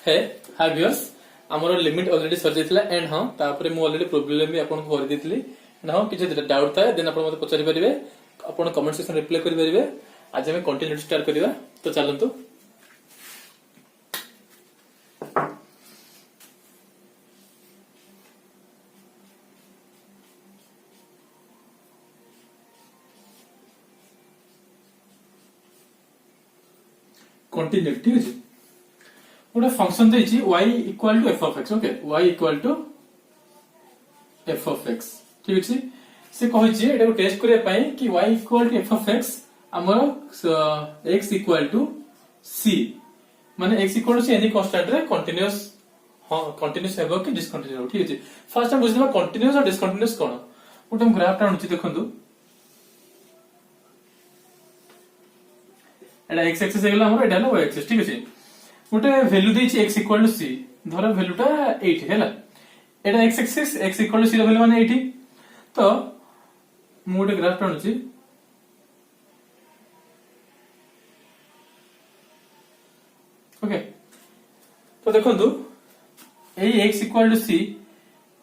है हाय व्यूअर्स हमर limit already sir जाइतला and हां तापरे मु ऑलरेडी प्रॉब्लम भी आपन को कर देतली एंड हां किछ डाउट था देन आपन मते पचारि परिबे आपन कमेंट सेक्शन रिप्लाई करि परिबे आज हम कंटेंट स्टार्ट करिवा तो चलंतु कंटिन्यू ठीक है गोटे फंक्शन देछि y equal to f of x okay y equal to f of x ठीक अछि से कहै छी एटा टेस्ट करिया पई कि y equal to f of x हमर x इक्वल टू c माने x इक्वल टू c एनी कांस्टेंट रे कंटीन्यूअस हां कंटीन्यूअस हेबो कि डिसकंटीन्यूअस ठीक अछि फर्स्ट हम बुझिबा कंटीन्यूअस और डिसकंटीन्यूअस कोन गोटे हम ग्राफ टा अनुछि देखंतु एटा x एक्सिस हेगला हमर एटा y एक्सिस ठीक अछि गोटे वैल्यू देछि x इक्वल टू c धर वैल्यू टा 8 हैला एटा x axis x equal to c value माने 80 तो मु गोटे ग्राफ टाणुछि ओके तो देखंतु ए x इक्वल टू c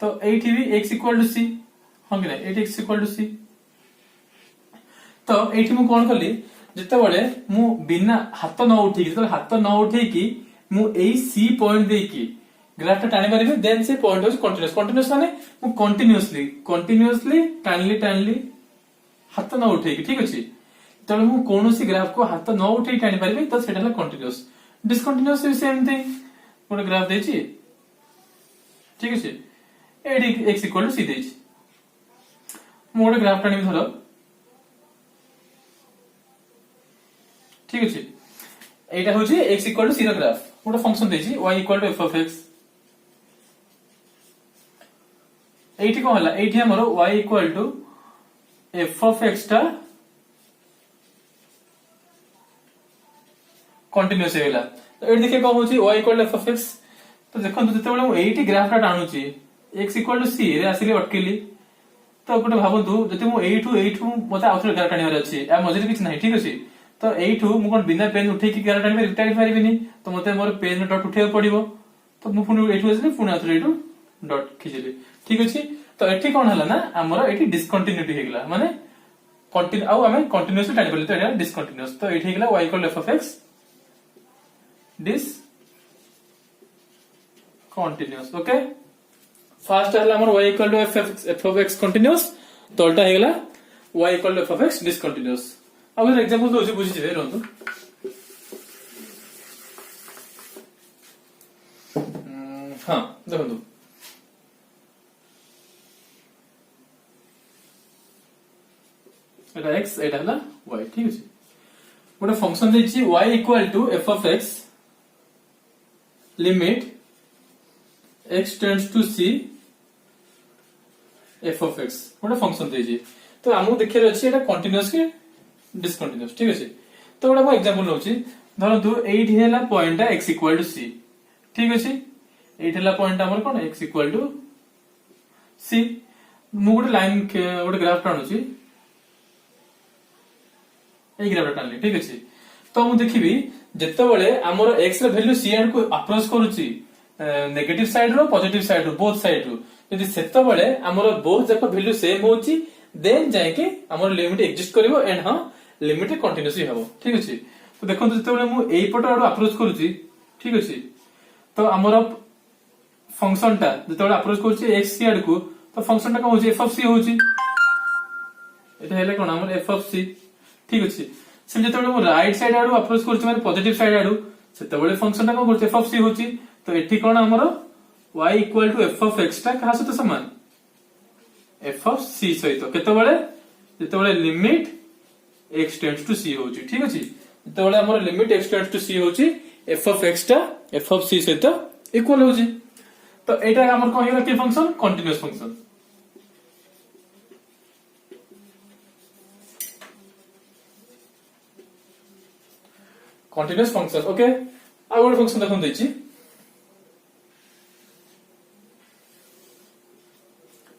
तो एठी भी x इक्वल टू c हम कि नै 8x इक्वल टू c तो एठी मु कोन करली जते बळे मु बिना हाथ न उठी जते हाथ न उठी की मु एई सी पॉइंट दे की ग्राफ टा टाणी परिबे देन से पॉइंट हो कंटीन्यूअस कंटीन्यूअस माने मु कंटीन्यूअसली टाणली हाथ न उठी की ठीक अछि तले मु कोनोसी ग्राफ को हाथ न उठी टाणी परिबे तो सेटा ला कंटीन्यूअस डिसकंटीन्यूअस भी सेम थिंग कोन ग्राफ देछि ठीक अछि एडी x इक्वल टू c देछि मु गोटे ग्राफ टाणी धरो ठीक अछि एटा होछि x इक्वल टू c रो ग्राफ गोटे फंक्शन देछि y equal to f of x एठी को हला एठी हमरो y equal to f of x टा कंटीन्यूअस हेला तो एठी देखे को होछि y equal to f of x तो देखन जते बेले मु एठी ग्राफ टा टाणुछि x इक्वल टू c रे आसीले अटकेली तो गोटे भाबंतु जते मु एठू मते आउथरे ग्राफ टाणियार अछि आ मझिरे किछ नाही ठीक अछि तो एठू मु कोन बिना पेन उठे की ग्राफ टाणी रिटाइल पारिबिनी तो मते मोर पेन डॉट उठेय पड़िबो तो मु पुनी एठू आसी पुनी आथरे एठू डॉट खिचली ठीक अछि तो एठी कोन हला ना हमर एठी डिसकंटिन्यूटी हेगला माने कंटिन्यू आ हमें कंटीन्यूअसली टाणी पड़ले तो एटा डिसकंटिन्यूअस तो एठी हेगला y equal f of x discontinuous okay first हला हमर y equal to f of x continuous तो उल्टा हेगला y equal to f of x discontinuous अब एक एग्जांपल दो बुझी जे रहंतु हां देखंतु एटा x एटा हला y ठीक अछि गोटे फंक्शन देछि y equal to f of x limit x tends to c f of x गोटे फंक्शन देछि तो हमहु देखिर अछि एटा कंटीन्यूअस के डिसकंटीन्यूअस ठीक अछि तो गोटे हम एग्जांपल लउछि धरंतु एठी हेला point x equal to c ठीक अछि एठी हेला पॉइंट हमर कोन x इक्वल टू c मु गोटे लाइन गोटे ग्राफ टाणुछि ए ग्राफ टाणली ठीक अछि तो मु देखिबी जत्ते बेले हमर x रे वैल्यू c एंड को अप्रोच करूछि नेगेटिव साइड रो पॉजिटिव साइड रो बोथ साइड रो यदि सेत्ते बेले हमर बोथ जाक वैल्यू सेम होछि देन जाय के हमर लिमिट एग्जिस्ट करिवो एंड हां लिमिट कंटीन्यूअसली हबो ठीक अछि तो देखो जते बेले मु एई पट आडो अप्रोच करूछि ठीक अछि तो हमर फंक्शन टा जते बेले अप्रोच करूछि x साइड को तो फंक्शन टा को होछि f of c होछि एटा हेले कोन हमर f of c ठीक अछि से जते बेले मु राइट साइड आडो अप्रोच करूछि माने पॉजिटिव साइड आडो सेते बेले फंक्शन टा को होछि f of c होछि तो एठी कोन हमर y equal to f of x टा कहा सहित समान f of c सहित केते बेले जते बेले limit x tends to c होची ठीक अछि जते बेले हमर limit x tends to c होची f of x टा f of c सहित इक्वल होची तो एटा हमर कोन हेला के function continuous function continuous function okay आ गोटे फंक्शन देखन दैछि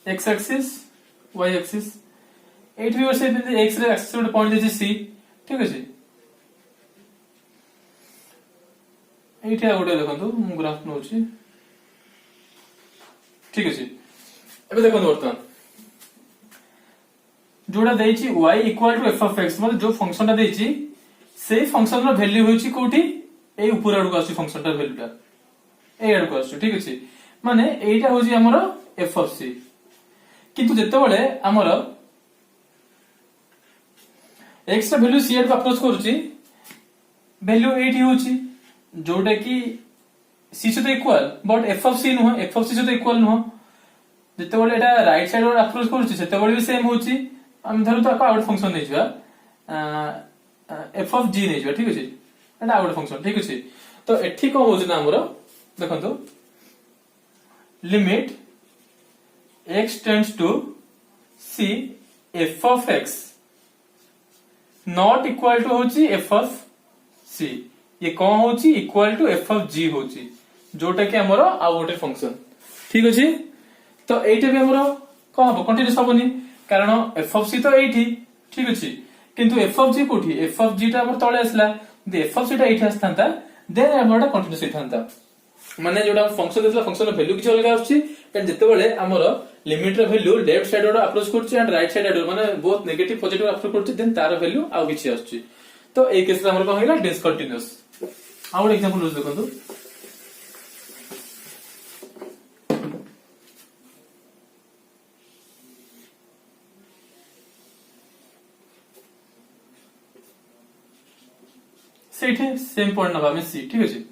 x एक्सिस y एक्सिस एठी भी से x रे एक्सिस गोटे पॉइंट देछि c ठीक अछि एठी गोटे देखंतु मु ग्राफ नउची ठीक अछि एबे देखंतु वर्तमान जोड़ा देइची y equal to f of x मतलब जो फंक्शन ता देइची सेही फंक्शन रो वैल्यू होइची कोठी ए ऊपर आडू आसी फंक्शन ता वैल्यू ता ए आडू आसी ठीक अछि माने एटा होची हमरो f ऑफ c किंतु जेते बेले हमरो x रा वैल्यू c आडू अप्रोच करूची वैल्यू एठी होची जोटा कि c सहित equal but f of c नो f ऑफ c सहित इक्वल नो जेते बेले एटा राइट साइड और अप्रोच करूची सेते बेले भी सेम होची हम धरु तो आउट फंक्शन नै जिवा f ऑफ g नै जिवा ठीक अछि एटा आउट फंक्शन ठीक अछि तो एठी को होची ना हमरो देखंतु limit x tends to c f of x not equal to होची f ऑफ c ये कौन होची equal to f of g होची जोटा कि हमरो आ गोटे फंक्शन ठीक अछि तो एटा भी हमरो कोन हो कंटीन्यूअस होबनी कारण f ऑफ c तो एठी ठीक अछि किंतु f ऑफ g कोठी f ऑफ g ता हमर तळे आसला दे f ऑफ c ता एठी आस्थांता देन हमरटा कंटीन्यूअस हेथांता माने जोटा फंक्शन देतला फंक्शन वैल्यू किछ अलग आछी एंड जते बेले हमरो लिमिट रो वैल्यू लेफ्ट साइड रो अप्रोच करछि एंड राइट साइड रो माने बोथ नेगेटिव पॉजिटिव अप्रोच करछि देन तार वैल्यू आ किछ आछी तो ए केस रे हमर कोन हेला डिसकंटीन्यूअस आ ଗୋଟେ एग्जांपल देखंतु सेठी सेम पॉइंट नबा में सी ठीक अछि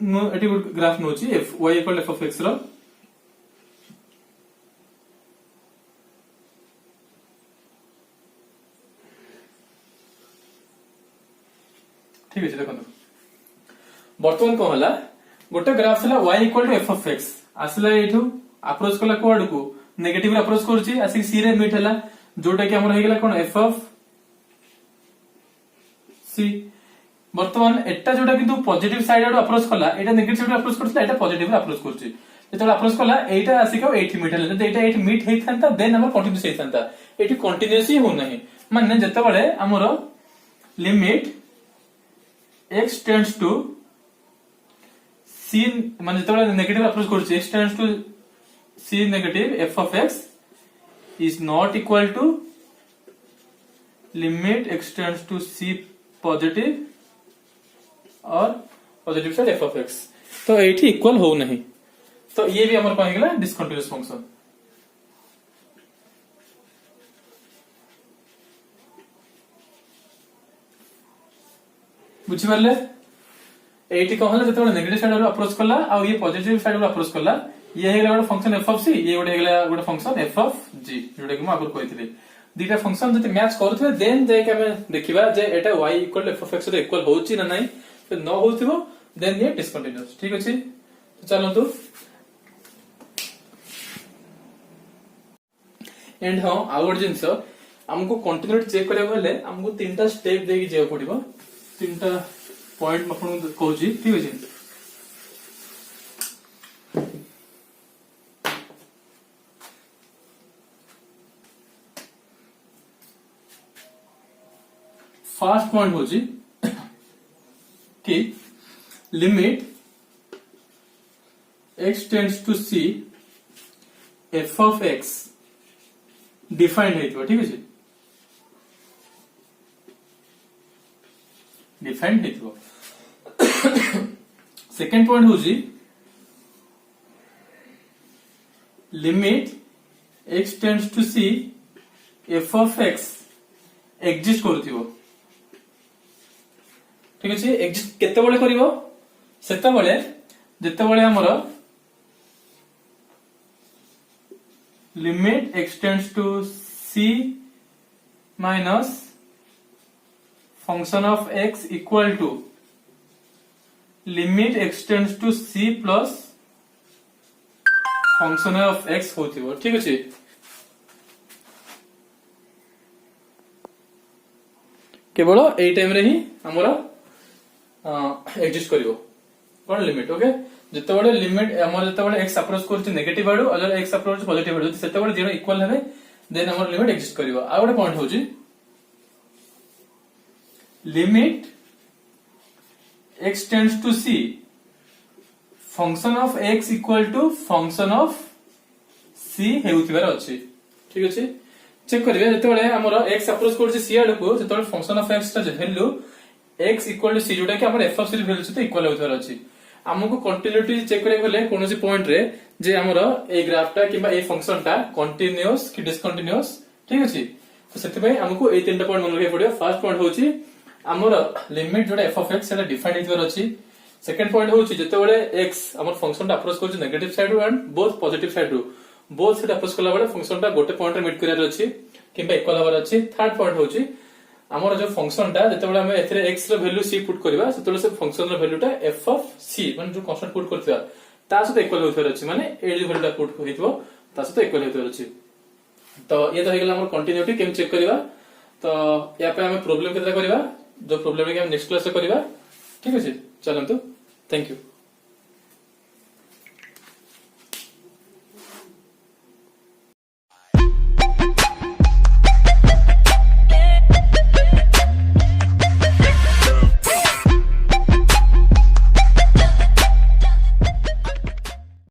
नो एटी ग्राफ नोची f y equal f of x रो ठीक अछि देखंतु वर्तमान को होला गोटे ग्राफ हला y equal to f of x आसला एठू अप्रोच कला कोड को नेगेटिव अप्रोच करछि आसी c रे मीट हला जोटा कि हमर हे गेला कोन f ऑफ c वर्तमान एटा जोटा किंतु पॉजिटिव साइड आडू अप्रोच कला एटा नेगेटिव साइड अप्रोच करछला एटा पॉजिटिव अप्रोच करछि जेतला अप्रोच कला एटा आसी को 80 मीटर ले एटा 80 मीट हेइ थांता देन हमर कंटीन्यूअस हेइ थांता एटी कंटीन्यूअस ही हो नाही माने जते बळे हमर limit x tends to c माने जते बळे नेगेटिव अप्रोच करछि x tends to c negative f of x is not equal to limit x tends to c positive और positive side f of x तो एठी इक्वल हो नहीं तो ये भी हमर कहि गेला डिसकंटीन्यूअस फंक्शन बुझि परले एठी कहला जते नेगेटिव साइड अप्रोच करला आ ये पॉजिटिव साइड अप्रोच करला ये हेगला गोटे फंक्शन f of c ये गोटे हेगला गोटे फंक्शन f of g जोटा कि म आगु कहितले दीटा फंक्शन जते मैच करथबे देन जे के हमें देखिबा जे एटा y equal f of x रे इक्वल होउची ना नाही तो न होउथिबो देन ये डिसकंटीन्यूअस ठीक अछि तो चलंतु एंड हां आउट जिंस हमको कंटीन्यूटी चेक करबा बेले हमको तीनटा स्टेप देकी जे पड़िबो तीनटा पॉइंट आपण कहूची ठीक अछि फर्स्ट पॉइंट होची कि limit x tends to c f of x defined हेइतो ठीक अछि डिफाइंड हेइतो सेकंड पॉइंट होची limit x tends to c f of x exist करथिबो ठीक अछि एग्जिस्ट केते बळे करिवो सेते बळे जेते बळे हमर limit x tends to c minus function of x equal to limit x tends to c plus function of x होथिबो ठीक अछि केवल एई टाइम रे ही हमरा एग्जिस्ट करिवो कोन लिमिट ओके जते बडे लिमिट हमर जते बडे x अप्रोच करछि नेगेटिव आडू अगर x अप्रोच पॉजिटिव आडू सेते बडे जीरो इक्वल हेबे देन हमर लिमिट एग्जिस्ट करिवो आ बडे पॉइंट होछि limit x tends to c function of x equal to function of c हेउथिबार अछि ठीक अछि चेक करिवे जेतेबेले हमर x अप्रोच करछि c आडको जेतेबेले फंक्शन ऑफ x ता value x equal to c जोटा कि हमर f ऑफ c वैल्यू सहित इक्वल होथिबार अछि हमको कंटिन्यूटी चेक करे गले कोनोसी पॉइंट रे जे हमर ए ग्राफटा किबा ए फंक्शनटा कंटीन्यूअस कि डिसकंटीन्यूअस ठीक अछि तो सेति भाई हमको ए तीनटा पॉइंट मन रखे पड़ियो फर्स्ट पॉइंट होछि हमर लिमिट जोटा f ऑफ x सेटा डिफाइंड हेतिबार अछि सेकंड पॉइंट होछि जेतेबेले x हमर फंक्शनटा अप्रोच करछि नेगेटिव साइड रो एंड बोथ पॉजिटिव साइड रो बोथ साइड अप्रोच करला बेले फंक्शनटा गोटे पॉइंट रे मीट करियार अछि किबा इक्वल हबार अछि थर्ड पॉइंट होछि हमर जो फंक्शनटा जेतेबेले हम एथरे x रो वैल्यू c पुट करबा सेतेबेले से फंक्शन रो वैल्यूटा f ऑफ c माने जो कांस्टेंट पुट करथिबा ता सहित इक्वल होथिबार अछि माने ए जो वैल्यूटा पुट होइतबो ता सहित इक्वल होथिबार अछि तो ये तो हेगला हमर कंटिन्यूटी केम चेक करबा तो या पे हम प्रॉब्लम केता करबा जो प्रॉब्लम के हम नेक्स्ट क्लास रे करबा ठीक अछि चलंतु थैंक यू।